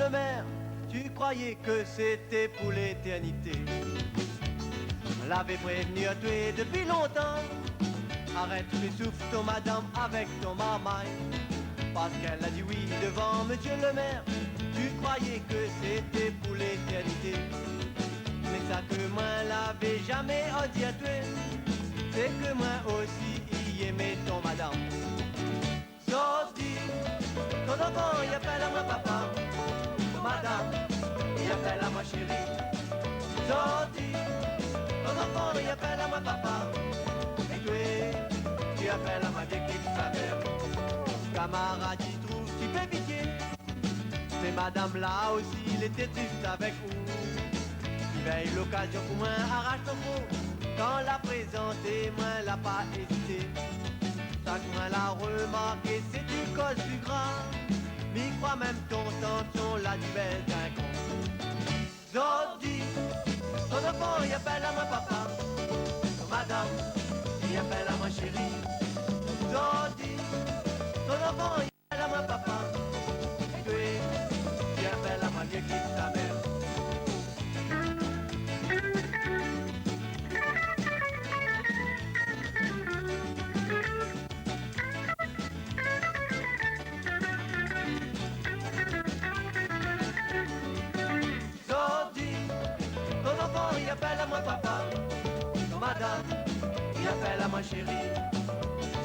le maire, tu croyais que c'était pour l'éternité. On l'avait prévenu à toi depuis longtemps. Arrête les souffles, ton madame, avec ton mamaille. Parce qu'elle a dit oui devant monsieur le maire. Tu croyais que c'était pour l'éternité. Mais ça que moi l'avais jamais dit à toi, c'est que moi aussi y aimais ton madame. Sorti, ton enfant il appelle à moi papa. Ton madame, il appelle à moi chérie. Sorti, ton enfant il appelle à moi papa. Et toi, tu appelles à ma vieille qui sa mère. Camarade, il trouve, tu fais pitié. Mais madame là aussi, il était juste avec vous. Il veille l'occasion pour moi, arrache ton mot. Quand l'a présenté, moi l'a pas hésité. Chaque moi l'a remarqué, c'est du cause du gras. Mais crois même ton tension, la du bel d'un con. Zodi, ton enfant, il appelle à moi papa. Ton madame, il appelle à moi chérie. Zodi, ton enfant, il appelle à moi papa. Et toi, tu appelles à moi vieille qui ta mère. Zodi, ton enfant, il appelle à moi papa. Ton madame, il appelle à moi chérie.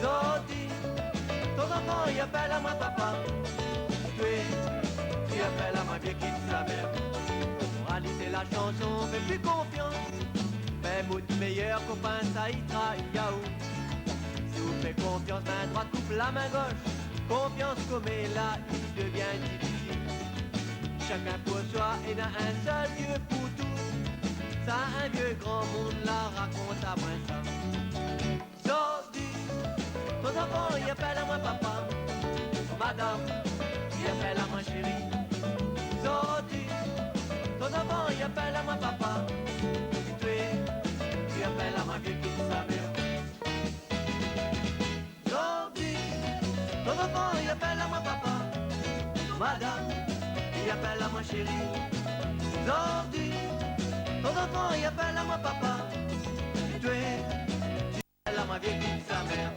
Zodi, ton enfant, il appelle à moi papa. Et toi, tu appelles à ma vieille qui sa mère. Moralité, la chanson, fais plus confiance. Mais mon meilleur copain, ça y trahit, yaou. Si vous faites confiance, main droite coupe la main gauche. Confiance comme est là, il devient difficile. Chacun pour soi et n'a un seul Dieu pour tous. Ça, un vieux grand monde la raconte à moi ça. Zodi, ton enfant, il appelle à moi papa. Madame, il appelle à moi chérie. Zodi, ton enfant, il appelle à moi papa. Et toi, tu appelles à ma vieille qui sa mère. Zodi, ton enfant, il appelle à moi papa. Madame, il appelle à moi chérie. Zodi, ton enfant, il appelle à moi papa. Et toi, tu appelles à ma vieille qui sa mère.